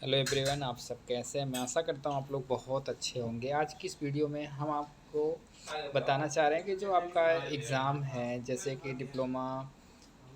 Hello everyone, आप सब कैसे हैं? मैं आशा करता हूँ आप लोग बहुत अच्छे होंगे। आज की इस वीडियो में हम आपको बताना चाह रहे हैं कि जो आपका एग्ज़ाम है, जैसे कि डिप्लोमा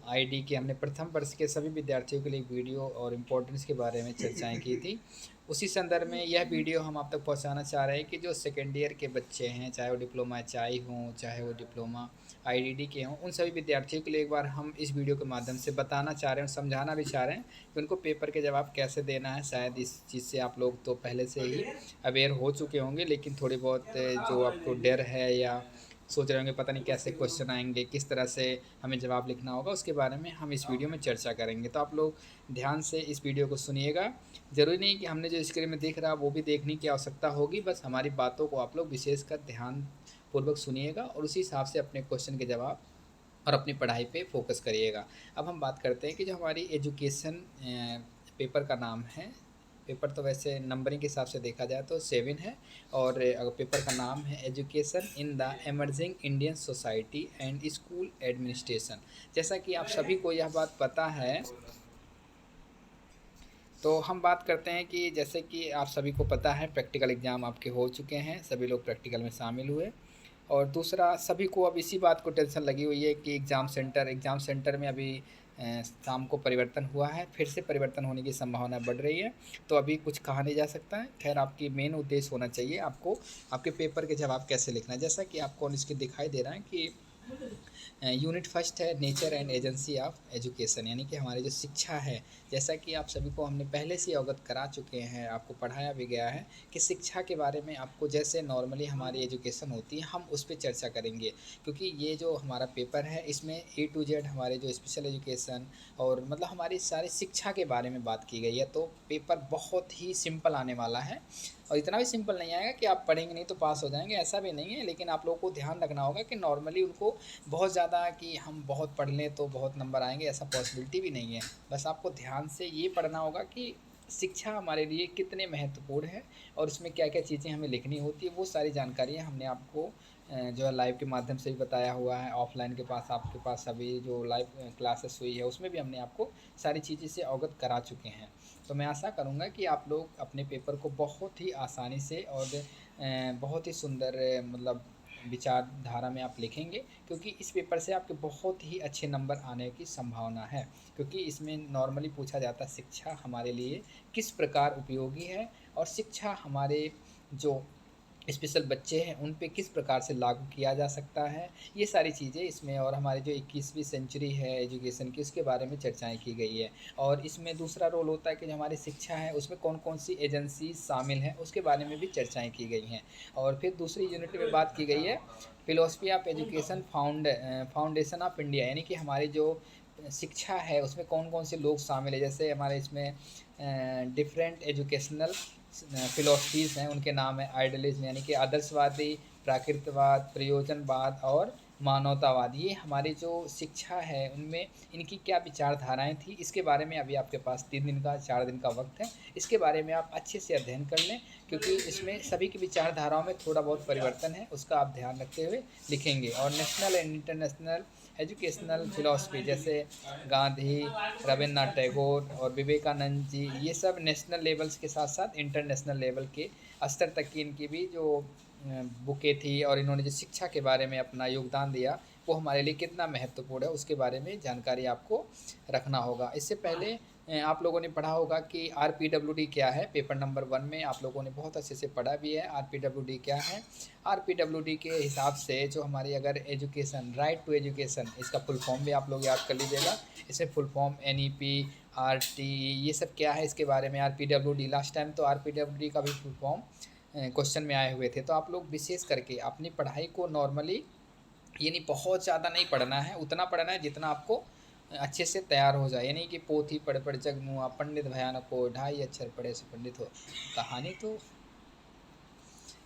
आईडी के हमने प्रथम वर्ष के सभी विद्यार्थियों के लिए एक वीडियो और इम्पोर्टेंस के बारे में चर्चाएं की थी। उसी संदर्भ में यह वीडियो हम आप तक पहुंचाना चाह रहे हैं कि जो सेकेंड ईयर के बच्चे हैं, चाहे वो डिप्लोमा एचआई हों, चाहे वो डिप्लोमा आईडीडी के हों, उन सभी विद्यार्थियों के लिए एक बार हम इस वीडियो के माध्यम से बताना चाह रहे हैं और समझाना भी चाह रहे हैं कि उनको पेपर के जवाब कैसे देना है। शायद इस चीज़ से आप लोग तो पहले से ही अवेयर हो चुके होंगे, लेकिन थोड़ी बहुत जो आपको डर है या सोच रहे होंगे पता नहीं कैसे क्वेश्चन आएंगे, किस तरह से हमें जवाब लिखना होगा, उसके बारे में हम इस वीडियो में चर्चा करेंगे। तो आप लोग ध्यान से इस वीडियो को सुनिएगा। ज़रूरी नहीं कि हमने जो स्क्रीन में दिख रहा वो भी देखने की आवश्यकता होगी, बस हमारी बातों को आप लोग विशेषकर ध्यानपूर्वक सुनिएगा और उसी हिसाब से अपने क्वेश्चन के जवाब और अपनी पढ़ाई पे फोकस करिएगा। अब हम बात करते हैं कि जो हमारी एजुकेशन पेपर का नाम है। पेपर तो वैसे नंबरिंग के हिसाब से देखा जाए तो 7 है, और अगर पेपर का नाम है education in the emerging Indian society and school administration. जैसा कि आप सभी को यह बात पता है, तो हम बात करते हैं कि जैसे कि आप सभी को पता है प्रैक्टिकल एग्ज़ाम आपके हो चुके हैं, सभी लोग प्रैक्टिकल में शामिल हुए। और दूसरा, सभी को अब इसी बात को टेंशन लगी हुई है कि एग्ज़ाम सेंटर में अभी शाम को परिवर्तन हुआ है, फिर से परिवर्तन होने की संभावना बढ़ रही है। तो अभी कुछ कहा नहीं जा सकता है। खैर, आपकी मेन उद्देश्य होना चाहिए आपको आपके पेपर के जवाब कैसे लिखना है। जैसा कि आपको इसके दिखाई दे रहा है कि यूनिट फर्स्ट है nature and agency of education, यानी कि हमारी जो शिक्षा है, जैसा कि आप सभी को हमने पहले से अवगत करा चुके हैं, आपको पढ़ाया भी गया है कि शिक्षा के बारे में आपको जैसे नॉर्मली हमारी एजुकेशन होती है हम उस पर चर्चा करेंगे। क्योंकि ये जो हमारा पेपर है इसमें ए टू जेड हमारे जो स्पेशल एजुकेशन और मतलब हमारी सारी शिक्षा के बारे में बात की गई है। तो पेपर बहुत ही सिंपल आने वाला है, और इतना भी सिंपल नहीं आएगा कि आप पढ़ेंगे नहीं तो पास हो जाएंगे, ऐसा भी नहीं है। लेकिन आप लोगों को ध्यान रखना होगा कि नॉर्मली उनको बहुत ज़्यादा कि हम बहुत पढ़ लें तो बहुत नंबर आएंगे, ऐसा पॉसिबिलिटी भी नहीं है। बस आपको ध्यान से ये पढ़ना होगा कि शिक्षा हमारे लिए कितने महत्वपूर्ण है और उसमें क्या क्या चीज़ें हमें लिखनी होती है। वो सारी जानकारियाँ हमने आपको जो है लाइव के माध्यम से भी बताया हुआ है। ऑफलाइन के पास आपके पास अभी जो लाइव क्लासेस हुई है उसमें भी हमने आपको सारी चीज़ें से अवगत करा चुके हैं। तो मैं आशा करूँगा कि आप लोग अपने पेपर को बहुत ही आसानी से और बहुत ही सुंदर मतलब विचारधारा में आप लिखेंगे, क्योंकि इस पेपर से आपके बहुत ही अच्छे नंबर आने की संभावना है। क्योंकि इसमें नॉर्मली पूछा जाता है शिक्षा हमारे लिए किस प्रकार उपयोगी है, और शिक्षा हमारे जो स्पेशल बच्चे हैं उन पे किस प्रकार से लागू किया जा सकता है। ये सारी चीज़ें इसमें, और हमारे जो 21वीं सेंचुरी है एजुकेशन की, उसके बारे में चर्चाएँ की गई है। और इसमें दूसरा रोल होता है कि जो हमारी शिक्षा है उसमें कौन-कौन सी एजेंसी शामिल हैं, उसके बारे में भी चर्चाएँ की गई हैं। और फिर दूसरी यूनिट में बात की गई है philosophy of education foundation of India, यानी कि हमारी जो शिक्षा है उसमें कौन-कौन से लोग शामिल हैं। जैसे हमारे इसमें डिफरेंट एजुकेशनल फ़िलॉसफ़ीज़ हैं, उनके नाम है आइडियलिज़्म, यानी कि आदर्शवादी, प्राकृतवाद, प्रयोजनवाद और मानवतावाद। ये हमारी जो शिक्षा है उनमें इनकी क्या विचारधाराएँ थी, इसके बारे में अभी आपके पास 3 दिन का 4 दिन का वक़्त है। इसके बारे में आप अच्छे से अध्ययन कर लें, क्योंकि इसमें सभी की विचारधाराओं में थोड़ा बहुत परिवर्तन है, उसका आप ध्यान रखते हुए लिखेंगे। और national and international educational philosophy, जैसे गांधी, रवींद्रनाथ टैगोर और विवेकानंद जी, ये सब नेशनल लेवल्स के साथ साथ इंटरनेशनल लेवल के स्तर तक की इनकी भी जो बुकें थी, और इन्होंने जो शिक्षा के बारे में अपना योगदान दिया वो हमारे लिए कितना महत्वपूर्ण है उसके बारे में जानकारी आपको रखना होगा। इससे पहले आप लोगों ने पढ़ा होगा कि आरपीडब्ल्यूडी क्या है। पेपर नंबर 1 में आप लोगों ने बहुत अच्छे से पढ़ा भी है आरपीडब्ल्यूडी क्या है। आरपीडब्ल्यूडी के हिसाब से जो हमारी अगर एजुकेशन, राइट टू एजुकेशन, इसका फुल फॉर्म भी आप लोग याद कर लीजिएगा। इसे फुल फॉर्म एनईपी, आरटी, ये सब क्या है इसके बारे में। आरपीडब्ल्यूडी लास्ट टाइम तो आरपीडब्ल्यूडी का भी फुल फॉर्म क्वेश्चन में आए हुए थे। तो आप लोग विशेष करके अपनी पढ़ाई को नॉर्मली, ये नहीं बहुत ज़्यादा नहीं पढ़ना है, उतना पढ़ना है जितना आपको अच्छे से तैयार हो जाए। यानी कि पोथी पढ़ पढ़ जग मुआ, पंडित भयानक हो, ढाई अक्षर पढ़े से पंडित हो। कहानी तो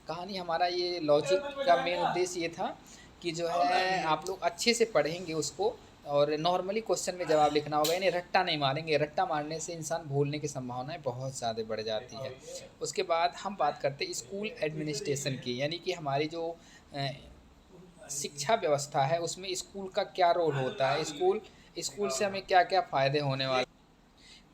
कहानी हमारा ये लॉजिक का मेन उद्देश्य ये था कि जो है आप लोग अच्छे से पढ़ेंगे उसको, और नॉर्मली क्वेश्चन में जवाब लिखना होगा, यानी रट्टा नहीं मारेंगे। रट्टा मारने से इंसान भूलने की संभावनाएं बहुत ज़्यादा बढ़ जाती है। उसके बाद हम बात करते हैं स्कूल एडमिनिस्ट्रेशन की, यानी कि हमारी जो अ, शिक्षा व्यवस्था है उसमें स्कूल का क्या रोल होता है, स्कूल स्कूल से हमें क्या क्या फ़ायदे होने वाले।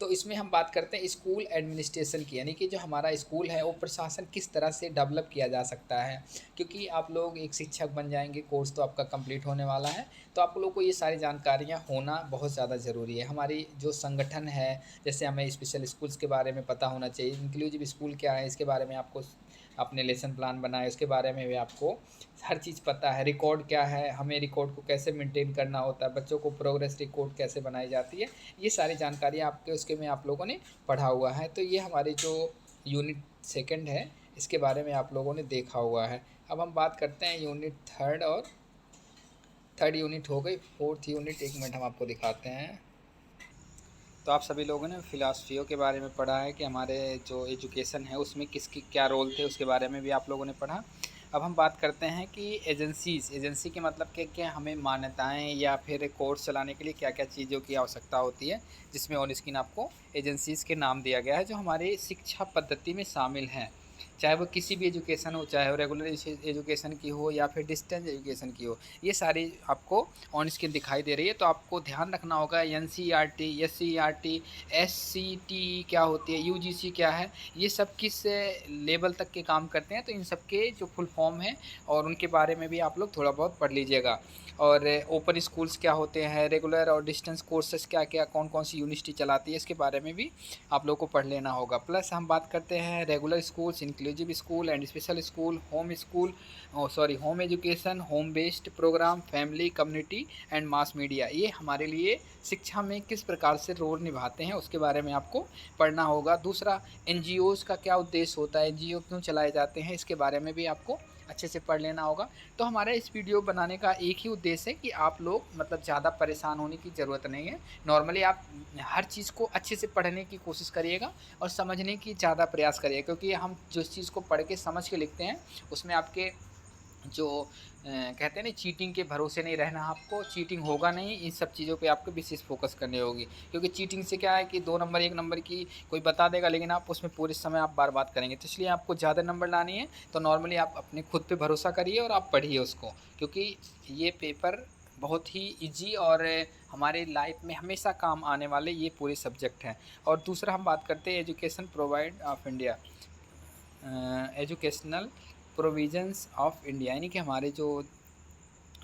तो इसमें हम बात करते हैं स्कूल एडमिनिस्ट्रेशन की, यानी कि जो हमारा स्कूल है वो प्रशासन किस तरह से डेवलप किया जा सकता है। क्योंकि आप लोग एक शिक्षक बन जाएंगे, कोर्स तो आपका कंप्लीट होने वाला है, तो आप लोग को ये सारी जानकारियाँ होना बहुत ज़्यादा ज़रूरी है। हमारी जो संगठन है, जैसे हमें स्पेशल स्कूल्स के बारे में पता होना चाहिए, इंक्लूसिव स्कूल क्या है इसके बारे में आपको, अपने लेसन प्लान बनाए उसके बारे में भी आपको हर चीज़ पता है। रिकॉर्ड क्या है, हमें रिकॉर्ड को कैसे मेंटेन करना होता है, बच्चों को प्रोग्रेस रिकॉर्ड कैसे बनाई जाती है, ये सारी जानकारी आपके उसके में आप लोगों ने पढ़ा हुआ है। तो ये हमारी जो यूनिट सेकंड है इसके बारे में आप लोगों ने देखा हुआ है। अब हम बात करते हैं यूनिट थर्ड, और थर्ड यूनिट हो गई, फोर्थ यूनिट एक मिनट हम आपको दिखाते हैं। तो आप सभी लोगों ने फ़िलासफ़ियों के बारे में पढ़ा है कि हमारे जो एजुकेशन है उसमें किसकी क्या रोल थे, उसके बारे में भी आप लोगों ने पढ़ा। अब हम बात करते हैं कि एजेंसी के मतलब क्या क्या हमें मान्यताएं या फिर कोर्स चलाने के लिए क्या क्या चीज़ों की आवश्यकता होती है, जिसमें ऑन स्क्रीन आपको एजेंसीज़ के नाम दिया गया है जो हमारी शिक्षा पद्धति में शामिल हैं। चाहे वो किसी भी एजुकेशन हो, चाहे वो रेगुलर एजुकेशन की हो या फिर डिस्टेंस एजुकेशन की हो, ये सारी आपको ऑन स्क्रीन दिखाई दे रही है। तो आपको ध्यान रखना होगा NCERT, SCERT, SCT क्या होती है, UGC क्या है, ये सब किस लेवल तक के काम करते हैं, तो इन सब के जो फुल फॉर्म है और उनके बारे में भी आप लोग थोड़ा बहुत पढ़ लीजिएगा। और ओपन स्कूल्स क्या होते हैं, रेगुलर और डिस्टेंस कोर्सेज क्या क्या, कौन कौन सी यूनिवर्सिटी चलाती है, इसके बारे में भी आप लोग को पढ़ लेना होगा। प्लस हम बात करते हैं regular schools, inclusive school and special school, home school, home education, home based program, family, community and mass media, ये हमारे लिए शिक्षा में किस प्रकार से रोल निभाते हैं उसके बारे में आपको पढ़ना होगा। दूसरा, NGOज़ का क्या उद्देश्य होता है, NGO क्यों चलाए जाते हैं, इसके बारे में भी आपको अच्छे से पढ़ लेना होगा। तो हमारा इस वीडियो बनाने का एक ही उद्देश्य है कि आप लोग मतलब ज़्यादा परेशान होने की ज़रूरत नहीं है। नॉर्मली आप हर चीज़ को अच्छे से पढ़ने की कोशिश करिएगा और समझने की ज़्यादा प्रयास करिएगा, क्योंकि हम जिस चीज़ को पढ़ के समझ के लिखते हैं उसमें आपके जो कहते हैं ना, चीटिंग के भरोसे नहीं रहना, आपको चीटिंग होगा नहीं, इन सब चीज़ों पे आपको विशेष फोकस करनी होगी। क्योंकि चीटिंग से क्या है कि 2 नंबर 1 नंबर की कोई बता देगा, लेकिन आप उसमें पूरे समय आप बर्बाद करेंगे। तो इसलिए आपको ज़्यादा नंबर लानी है, तो नॉर्मली आप अपने खुद पे भरोसा करिए और आप पढ़िए उसको, क्योंकि ये पेपर बहुत ही ईजी और हमारे लाइफ में हमेशा काम आने वाले ये पूरे सब्जेक्ट हैं। और दूसरा हम बात करते हैं education provide of India, educational provisions of India, यानी कि हमारे जो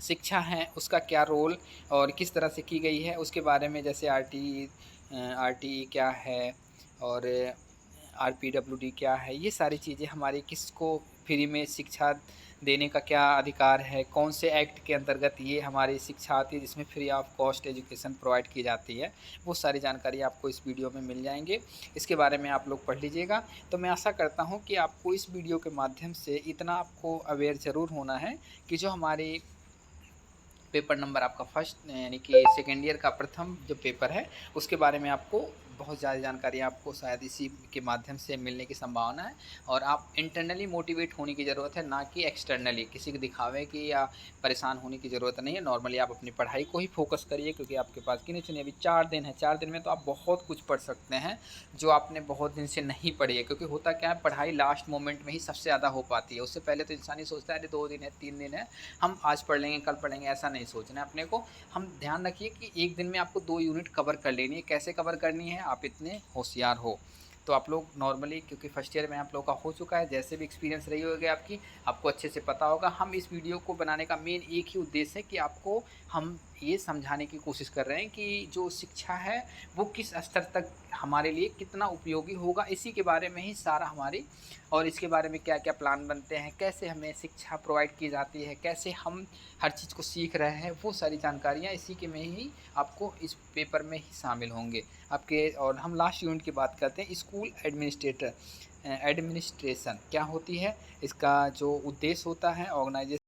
शिक्षा है उसका क्या रोल और किस तरह से की गई है उसके बारे में। जैसे RTE क्या है और RPWD क्या है, ये सारी चीज़ें हमारी किसको फ्री में शिक्षा देने का क्या अधिकार है, कौन से एक्ट के अंतर्गत ये हमारी शिक्षा आती है जिसमें free of cost education provide की जाती है, वो सारी जानकारी आपको इस वीडियो में मिल जाएंगे। इसके बारे में आप लोग पढ़ लीजिएगा। तो मैं आशा करता हूँ कि आपको इस वीडियो के माध्यम से इतना आपको अवेयर ज़रूर होना है कि जो हमारी पेपर नंबर आपका फर्स्ट यानी कि सेकेंड ईयर का प्रथम जो पेपर है उसके बारे में आपको बहुत ज़्यादा जानकारी आपको शायद इसी के माध्यम से मिलने की संभावना है। और आप इंटरनली मोटिवेट होने की ज़रूरत है, ना कि एक्सटर्नली किसी को दिखावे की या परेशान होने की ज़रूरत नहीं है। नॉर्मली आप अपनी पढ़ाई को ही फोकस करिए, क्योंकि आपके पास गिने चुने अभी 4 दिन है, 4 दिन में तो आप बहुत कुछ पढ़ सकते हैं जो आपने बहुत दिन से नहीं पढ़ी है। क्योंकि होता क्या है, पढ़ाई लास्ट मोमेंट में ही सबसे ज़्यादा हो पाती है, उससे पहले तो इंसान ही सोचता है अरे 2 दिन है, 3 दिन है, हम आज पढ़ लेंगे कल पढ़ेंगे, ऐसा नहीं सोचना है अपने को। हम ध्यान रखिए कि एक दिन में आपको 2 यूनिट कवर कर लेनी है। कैसे कवर करनी है, आप इतने होशियार हो तो आप लोग नॉर्मली, क्योंकि फर्स्ट ईयर में आप लोग का हो चुका है, जैसे भी एक्सपीरियंस रही होगी आपकी, आपको अच्छे से पता होगा। हम इस वीडियो को बनाने का मेन एक ही उद्देश्य है कि आपको हम ये समझाने की कोशिश कर रहे हैं कि जो शिक्षा है वो किस स्तर तक हमारे लिए कितना उपयोगी होगा, इसी के बारे में ही सारा हमारी, और इसके बारे में क्या क्या प्लान बनते हैं, कैसे हमें शिक्षा प्रोवाइड की जाती है, कैसे हम हर चीज़ को सीख रहे हैं, वो सारी जानकारियाँ इसी के में ही आपको इस पेपर में ही शामिल होंगे आपके। और हम लास्ट यूनिट की बात करते हैं, स्कूल एडमिनिस्ट्रेशन क्या होती है, इसका जो उद्देश्य होता है, ऑर्गेनाइजेशन